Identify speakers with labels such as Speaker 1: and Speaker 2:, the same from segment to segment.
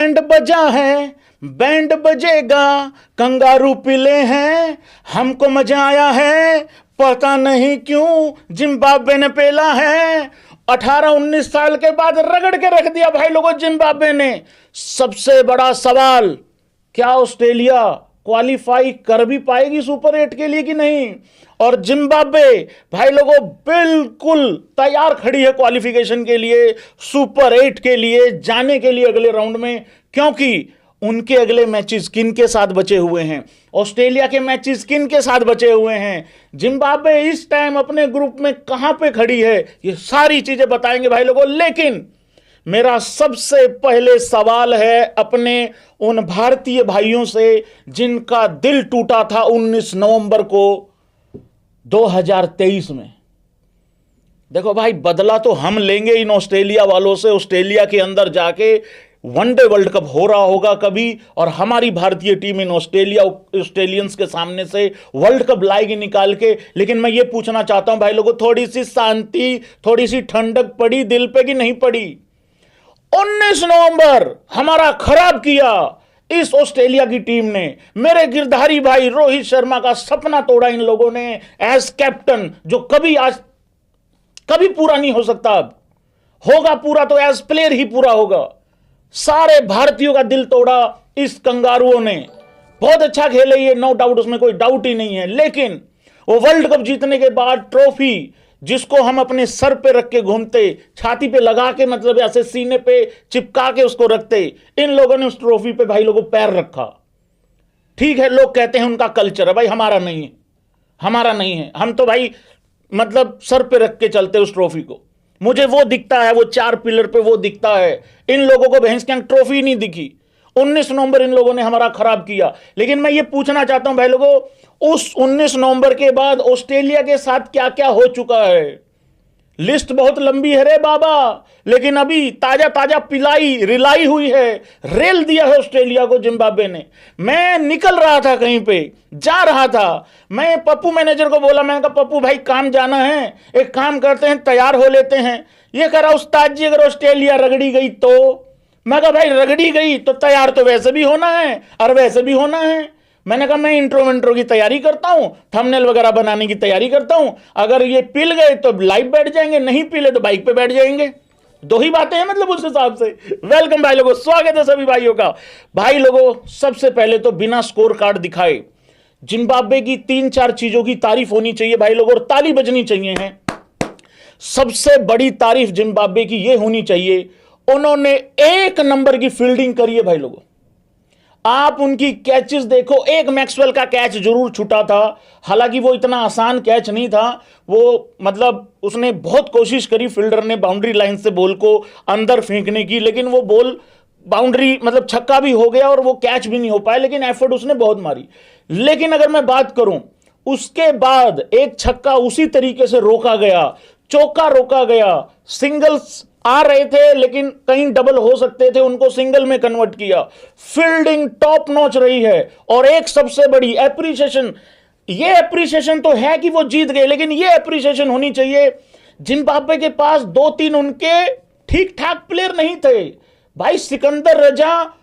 Speaker 1: Band बजा है, band बजेगा, कंगारू पीले हैं, हमको मजा आया है, पता नहीं क्यों जिम्बाब्वे ने पेला है। 18-19 साल के बाद रगड़ के रख दिया भाई लोगों जिम्बाब्वे ने। सबसे बड़ा सवाल, क्या ऑस्ट्रेलिया क्वालिफाई कर भी पाएगी सुपर 8 के लिए कि नहीं? और जिम्बाब्वे भाई लोगों बिल्कुल तैयार खड़ी है क्वालिफिकेशन के लिए, सुपर 8 के लिए जाने के लिए अगले राउंड में, क्योंकि उनके अगले मैचेस किन के साथ बचे हुए हैं, ऑस्ट्रेलिया के मैचेस किन के साथ बचे हुए हैं, जिम्बाब्वे इस टाइम अपने ग्रुप में कहां पे खड़ी है, ये सारी चीजें बताएंगे भाई लोगों। लेकिन मेरा सबसे पहले सवाल है अपने उन भारतीय भाइयों से जिनका दिल टूटा था 19 नवंबर को 2023 में। देखो भाई, बदला तो हम लेंगे इन ऑस्ट्रेलिया वालों से। ऑस्ट्रेलिया के अंदर जाके वनडे वर्ल्ड कप हो रहा होगा कभी, और हमारी भारतीय टीम इन ऑस्ट्रेलियंस के सामने से वर्ल्ड कप लाएगी निकाल के। लेकिन मैं ये पूछना चाहता हूं भाई लोगों, थोड़ी सी शांति, थोड़ी सी ठंडक पड़ी दिल पे कि नहीं पड़ी? 19 नवंबर हमारा खराब किया इस ऑस्ट्रेलिया की टीम ने। मेरे गिरधारी भाई रोहित शर्मा का सपना तोड़ा इन लोगों ने एज कैप्टन, जो कभी पूरा नहीं हो सकता। अब होगा पूरा तो एज प्लेयर ही पूरा होगा। सारे भारतीयों का दिल तोड़ा इस कंगारुओं ने। बहुत अच्छा खेले ये, नो डाउट, उसमें कोई डाउट ही नहीं है। लेकिन वो वर्ल्ड कप जीतने के बाद ट्रॉफी जिसको हम अपने सर पे रख के घूमते, छाती पे लगा के, मतलब ऐसे सीने पे चिपका के उसको रखते, इन लोगों ने उस ट्रॉफी पे भाई लोगों पैर रखा। ठीक है, लोग कहते हैं उनका कल्चर है, भाई हमारा नहीं है, हमारा नहीं है। हम तो भाई मतलब सर पे रख के चलते उस ट्रॉफी को। मुझे वो दिखता है, वो 4 पिलर पे वो दिखता है। इन लोगों को भैंस की ट्रॉफी नहीं दिखी। 19 नवंबर इन लोगों ने हमारा खराब किया। लेकिन मैं ये पूछना चाहता हूं भाई लोगों, उस 19 नवंबर के बाद ऑस्ट्रेलिया के साथ क्या क्या हो चुका है? लिस्ट बहुत लंबी है रे बाबा, लेकिन अभी ताजा ताजा रिलाई हुई है, रेल दिया है ऑस्ट्रेलिया को जिम्बाब्वे ने। मैं निकल रहा था, कहीं पे जा रहा था, मैं पप्पू मैनेजर को बोला, मैंने कहा पप्पू भाई काम जाना है, एक काम करते हैं तैयार हो लेते हैं। ये कह रहा उस्ताद जी अगर ऑस्ट्रेलिया रगड़ी गई तो? मैं कहा भाई रगड़ी गई तो तैयार तो वैसे भी होना है और वैसे भी होना है। मैंने कहा मैं इंट्रो की तैयारी करता हूं, थंबनेल वगैरह बनाने की तैयारी करता हूं। अगर ये पिल गए तो लाइव बैठ जाएंगे, नहीं पिले तो बाइक पे बैठ जाएंगे। 2 ही बातें हैं मतलब उस हिसाब से। वेलकम भाई लोगों, स्वागत है सभी भाइयों का। भाई लोगों, सबसे पहले तो बिना स्कोर कार्ड दिखाए जिम्बाब्वे की 3-4 चीजों की तारीफ होनी चाहिए भाई लोगों, और ताली बजनी चाहिए है। सबसे बड़ी तारीफ जिम्बाब्वे की यह होनी चाहिए, उन्होंने 1 नंबर की फील्डिंग करी है भाई लोगों। आप उनकी कैचेस देखो, एक मैक्सवेल का कैच जरूर छूटा था, हालांकि वो इतना आसान कैच नहीं था। वो मतलब उसने बहुत कोशिश करी फील्डर ने बाउंड्री लाइन से बॉल को अंदर फेंकने की, लेकिन वो बॉल बाउंड्री मतलब छक्का भी हो गया और वो कैच भी नहीं हो पाया, लेकिन एफर्ट उसने बहुत मारी। लेकिन अगर मैं बात करूं, उसके बाद एक छक्का उसी तरीके से रोका गया, चौका रोका गया, सिंगल्स आ रहे थे लेकिन कहीं डबल हो सकते थे, उनको सिंगल में कन्वर्ट किया। फील्डिंग टॉप नॉच रही है। और एक सबसे बड़ी एप्रिसिएशन, ये एप्रिसिएशन तो है कि वो जीत गए, लेकिन ये एप्रिसिएशन होनी चाहिए, जिम्बाब्वे के पास 2-3 उनके ठीक ठाक प्लेयर नहीं थे भाई। सिकंदर रजा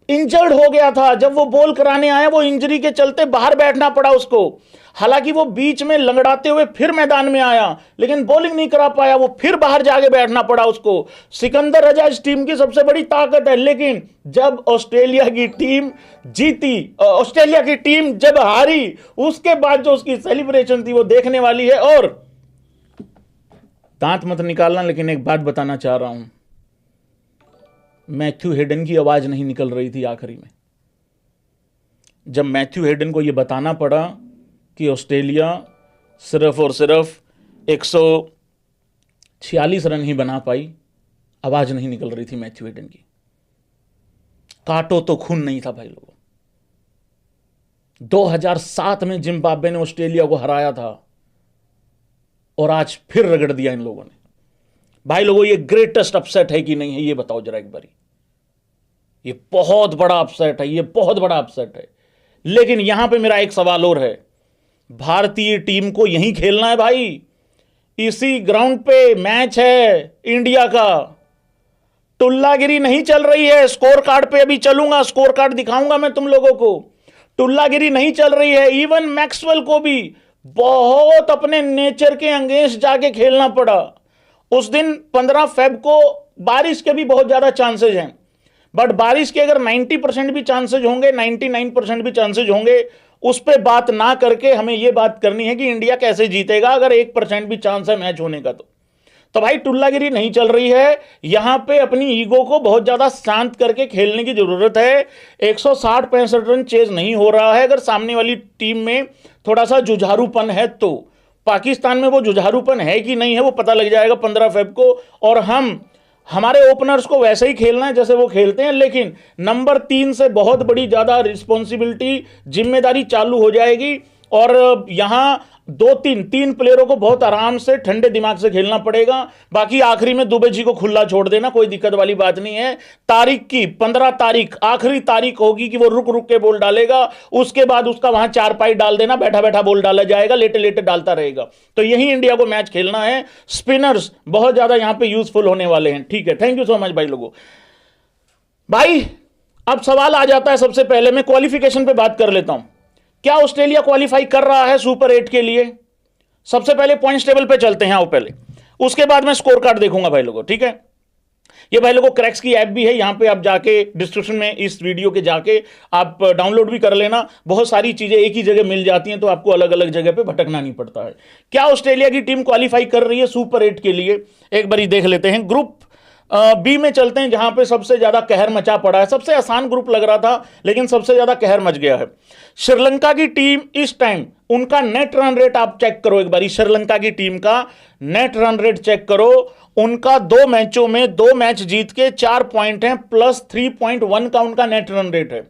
Speaker 1: इंजर्ड हो गया था, जब वो बॉल कराने आया वो इंजरी के चलते बाहर बैठना पड़ा उसको। हालांकि वो बीच में लंगड़ाते हुए फिर मैदान में आया, लेकिन बॉलिंग नहीं करा पाया, वो फिर बाहर जाके बैठना पड़ा उसको। सिकंदर रजा इस टीम की सबसे बड़ी ताकत है। लेकिन जब ऑस्ट्रेलिया की टीम जीती, ऑस्ट्रेलिया की टीम जब हारी, उसके बाद जो उसकी सेलिब्रेशन थी वो देखने वाली है। और दांत मत निकालना, लेकिन एक बात बताना चाह रहा हूं, मैथ्यू हेडन की आवाज नहीं निकल रही थी आखिरी में, जब मैथ्यू हेडन को यह बताना पड़ा कि ऑस्ट्रेलिया सिर्फ और सिर्फ 146 रन ही बना पाई, आवाज नहीं निकल रही थी मैथ्यू हेडन की। काटो तो खून नहीं था भाई लोगों। 2007 में जिम्बाब्वे ने ऑस्ट्रेलिया को हराया था और आज फिर रगड़ दिया इन लोगों ने। भाई लोगों, ये ग्रेटेस्ट अपसेट है कि नहीं है, ये बताओ जरा एक बारी। ये बहुत बड़ा अपसेट है, ये बहुत बड़ा अपसेट है। लेकिन यहां पे मेरा एक सवाल और है, भारतीय टीम को यहीं खेलना है भाई, इसी ग्राउंड पे मैच है इंडिया का। टुल्लागिरी नहीं चल रही है। स्कोर कार्ड पे अभी चलूंगा, स्कोर कार्ड दिखाऊंगा मैं तुम लोगों को। टुल्लागिरी नहीं चल रही है। इवन मैक्सवेल को भी बहुत अपने नेचर के अगेंस्ट जाके खेलना पड़ा। उस दिन 15 फेब को बारिश के भी बहुत ज्यादा चांसेस हैं, बट बारिश के अगर 90% भी चांसेस होंगे, 99% भी चांसेस होंगे, उस पे बात ना करके हमें यह बात करनी है कि इंडिया कैसे जीतेगा अगर 1% भी चांस है मैच होने का। तो भाई टुल्लागिरी नहीं चल रही है। यहां पे अपनी ईगो को बहुत ज्यादा शांत करके खेलने की जरूरत है। 160-65 रन चेज नहीं हो रहा है। अगर सामने वाली टीम में थोड़ा सा जुझारूपन है तो पाकिस्तान में वो जुझारूपन है कि नहीं है वो पता लग जाएगा 15 फेब को। और हमारे ओपनर्स को वैसे ही खेलना है जैसे वो खेलते हैं, लेकिन नंबर 3 से बहुत बड़ी ज्यादा रिस्पॉन्सिबिलिटी, जिम्मेदारी चालू हो जाएगी। और यहां 2-3 प्लेयरों को बहुत आराम से ठंडे दिमाग से खेलना पड़ेगा। बाकी आखिरी में दुबे जी को खुला छोड़ देना, कोई दिक्कत वाली बात नहीं है। तारीख की 15 तारीख आखिरी तारीख होगी कि वो रुक रुक के बॉल डालेगा। उसके बाद उसका वहां चारपाई डाल देना, बैठा बैठा बॉल डाला जाएगा, लेटे लेटे डालता रहेगा। तो यही इंडिया को मैच खेलना है। स्पिनर्स बहुत ज्यादा यहां पे यूजफुल होने वाले हैं। ठीक है, थैंक यू सो मच भाई लोगों। भाई अब सवाल आ जाता है, सबसे पहले मैं क्वालिफिकेशन पे बात कर लेता हूं। क्या ऑस्ट्रेलिया क्वालिफाई कर रहा है सुपर 8 के लिए? सबसे पहले पॉइंट्स टेबल पे चलते हैं आओ पहले, उसके बाद मैं स्कोर कार्ड देखूंगा भाई लोगों। ठीक है, ये भाई लोगों क्रैक्स की ऐप भी है, यहां पे आप जाके डिस्क्रिप्शन में इस वीडियो के जाके आप डाउनलोड भी कर लेना। बहुत सारी चीजें एक ही जगह मिल जाती हैं, तो आपको अलग अलग जगह पे भटकना नहीं पड़ता है। क्या ऑस्ट्रेलिया की टीम क्वालिफाई कर रही है सुपर 8 के लिए? एक बारी देख लेते हैं। ग्रुप बी में चलते हैं, जहां पे सबसे ज्यादा कहर मचा पड़ा है। सबसे आसान ग्रुप लग रहा था, लेकिन सबसे ज्यादा कहर मच गया है। श्रीलंका की टीम इस टाइम, उनका नेट रन रेट आप चेक करो एक बारी। श्रीलंका की टीम का नेट रन रेट चेक करो। उनका 2 मैचों में 2 मैच जीत के 4 पॉइंट हैं, प्लस 3.1 का उनका नेट रन रेट है।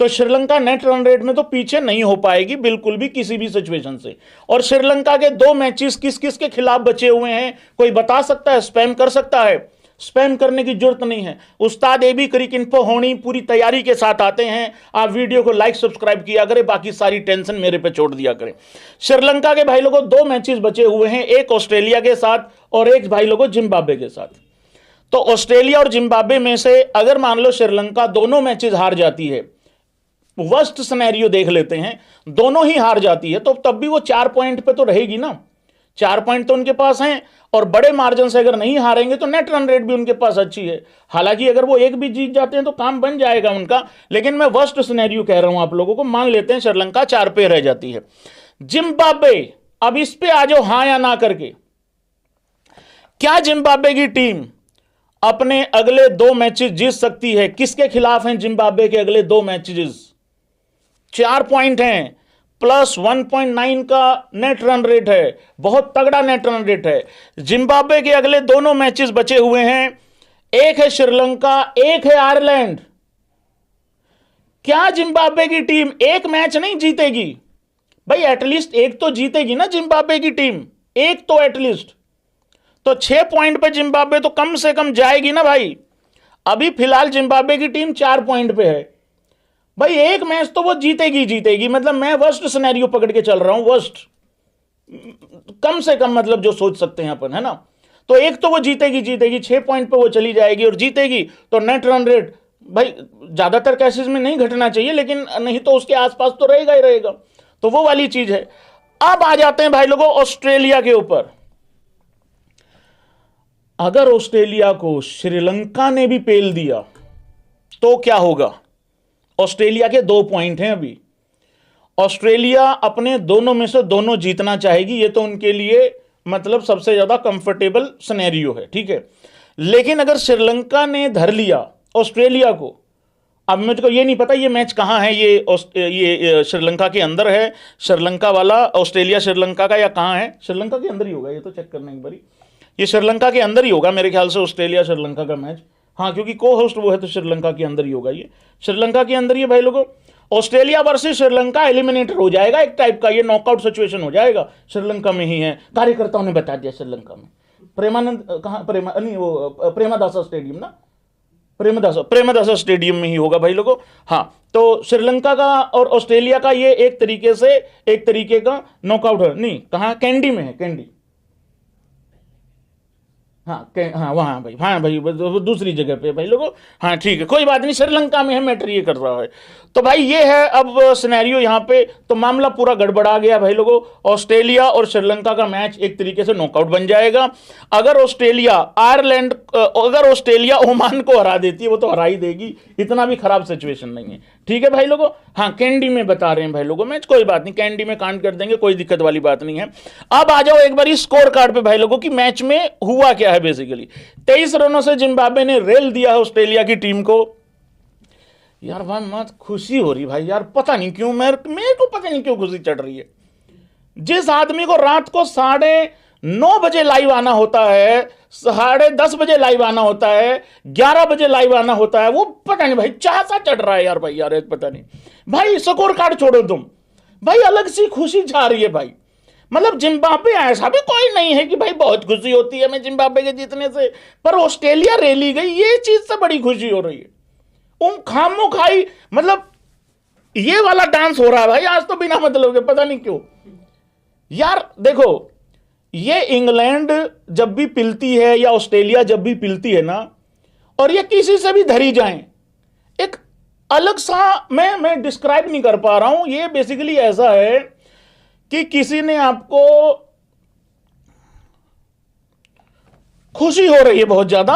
Speaker 1: तो श्रीलंका नेट रन रेट में तो पीछे नहीं हो पाएगी बिल्कुल भी, किसी भी सिचुएशन से। और श्रीलंका के 2 मैचेस किस किस के खिलाफ बचे हुए हैं, कोई बता सकता है? स्पैम कर सकता है? स्पैम करने की जरूरत नहीं है। उस्ताद एबी क्रिक इन्फो होनी पूरी तैयारी के साथ आते हैं। आप वीडियो को लाइक सब्सक्राइब किया करें, बाकी सारी टेंशन मेरे पे छोड़ दिया करें। श्रीलंका के भाई लोगों 2 मैचेस बचे हुए हैं, एक ऑस्ट्रेलिया के साथ और एक भाई लोगों जिम्बाब्वे के साथ। तो ऑस्ट्रेलिया और जिम्बाब्वे में से अगर मान लो श्रीलंका दोनों मैचेस हार जाती है, वर्स्ट सिनेरियो देख लेते हैं, दोनों ही हार जाती है, तो तब भी वो 4 पॉइंट पे तो रहेगी ना। 4 पॉइंट तो उनके पास हैं, और बड़े मार्जिन से अगर नहीं हारेंगे तो नेट रन रेट भी उनके पास अच्छी है। हालांकि अगर वो एक भी जीत जाते हैं तो काम बन जाएगा उनका, लेकिन मैं वर्स्ट सिनेरियो कह रहा हूं आप लोगों को। मान लेते हैं श्रीलंका 4 पे रह जाती है। जिम्बाब्वे, अब इस पे आ जाओ हां या ना करके। क्या जिम्बाब्वे की टीम अपने अगले 2 मैचेस जीत सकती है? किसके खिलाफ हैं जिम्बाब्वे के अगले 2 मैचेस? 4 पॉइंट हैं, प्लस 1.9 का नेट रन रेट है, बहुत तगड़ा नेट रन रेट है। जिम्बाब्वे के अगले दोनों मैचेस बचे हुए हैं, एक है श्रीलंका, एक है आयरलैंड। क्या जिम्बाब्वे की टीम एक मैच नहीं जीतेगी? भाई एटलीस्ट एक तो जीतेगी ना जिम्बाब्वे की टीम, एक तो एटलीस्ट। तो 6 पॉइंट पे जिम्बाब्वे तो कम से कम जाएगी ना भाई। अभी फिलहाल जिम्बाब्वे की टीम 4 पॉइंट पे है। भाई एक मैच तो वो जीतेगी जीतेगी, मतलब मैं वर्स्ट सिनेरियो पकड़ के चल रहा हूं, वर्स्ट कम से कम, मतलब जो सोच सकते हैं अपन, है ना। तो एक तो वो जीतेगी जीतेगी, 6 पॉइंट पे वो चली जाएगी और जीतेगी। तो नेट रन रेट भाई ज्यादातर केसेस में नहीं घटना चाहिए, लेकिन नहीं तो उसके आसपास तो रहेगा ही रहेगा। तो वो वाली चीज है। अब आ जाते हैं भाई लोगों ऑस्ट्रेलिया के ऊपर। अगर ऑस्ट्रेलिया को श्रीलंका ने भी पेल दिया तो क्या होगा? ऑस्ट्रेलिया के 2 पॉइंट हैं अभी। ऑस्ट्रेलिया अपने दोनों में से दोनों जीतना चाहेगी, ये तो उनके लिए मतलब सबसे ज्यादा कंफर्टेबल सिनेरियो है। ठीक है, लेकिन अगर श्रीलंका ने धर लिया ऑस्ट्रेलिया को, अब मुझको ये नहीं पता ये मैच कहां है, ये श्रीलंका के अंदर है श्रीलंका वाला, ऑस्ट्रेलिया श्रीलंका का, या कहां है? श्रीलंका के अंदर ही होगा, ये तो चेक करना एक बारी। ये श्रीलंका के अंदर ही होगा मेरे ख्याल से, ऑस्ट्रेलिया श्रीलंका का मैच। हाँ, क्योंकि को होस्ट वो है, तो श्रीलंका के अंदर ही होगा। ये श्रीलंका के अंदर ही भाई लोगों। ऑस्ट्रेलिया वर्सेस श्रीलंका एलिमिनेटर हो जाएगा एक टाइप का, ये नॉकआउट सिचुएशन हो जाएगा। श्रीलंका में ही है, कार्यकर्ताओं ने बता दिया श्रीलंका में। प्रेमानंद कहाँ, प्रेमदासा स्टेडियम ना, प्रेमदासा स्टेडियम में ही होगा भाई लोगों। हाँ, तो श्रीलंका का और ऑस्ट्रेलिया का ये एक तरीके का नॉकआउट है। नहीं, कहाँ? कैंडी में है, कैंडी। हाँ वहाँ भाई, हाँ भाई दूसरी जगह पे भाई लोगों। हाँ ठीक है, कोई बात नहीं, श्रीलंका में है, मैटर ये कर रहा है। तो भाई ये है अब सिनेरियो यहाँ पे। तो मामला पूरा गड़बड़ा गया भाई लोगों। ऑस्ट्रेलिया और श्रीलंका का मैच एक तरीके से नॉकआउट बन जाएगा। अगर ऑस्ट्रेलिया ओमान को हरा देती है, वो तो हरा ही देगी, इतना भी खराब सिचुएशन नहीं है। ठीक है भाई लोगों। हाँ कैंडी में बता रहे हैं भाई लोगों मैच, कोई बात नहीं, कैंडी में काउंट कर देंगे, कोई दिक्कत वाली बात नहीं है। अब आ जाओ एक बार स्कोर कार्ड पे भाई लोगों की मैच में हुआ क्या है। बेसिकली 23 रनों से जिम्बाब्वे ने रेल दिया है ऑस्ट्रेलिया की टीम को। यार भाई मत खुशी हो रही भाई यार, पता नहीं क्यों, मेरे को पता नहीं क्यों खुशी चढ़ रही है। जिस आदमी को रात को 9:30 बजे लाइव आना होता है, 10:30 बजे लाइव आना होता है, 11 बजे लाइव आना होता है, वो पता नहीं भाई चाह सा चढ़ रहा है यार भाई यार, पता नहीं भाई। स्कोर कार्ड छोड़ो तुम भाई, अलग सी खुशी छा रही है भाई। मतलब जिम्बाब्वे ऐसा भी कोई नहीं है कि भाई बहुत खुशी होती है मैं जिम्बाब्वे के जीतने से, पर ऑस्ट्रेलिया रेली गई, ये चीज से बड़ी खुशी हो रही है। खामो खाई मतलब ये वाला डांस हो रहा है भाई आज तो बिना मतलब के, पता नहीं क्यों यार। देखो ये इंग्लैंड जब भी पिलती है या ऑस्ट्रेलिया जब भी पिलती है ना, और ये किसी से भी धरी जाएं, एक अलग सा मैं डिस्क्राइब नहीं कर पा रहा हूं। ये बेसिकली ऐसा है कि किसी ने आपको खुशी हो रही है बहुत ज्यादा।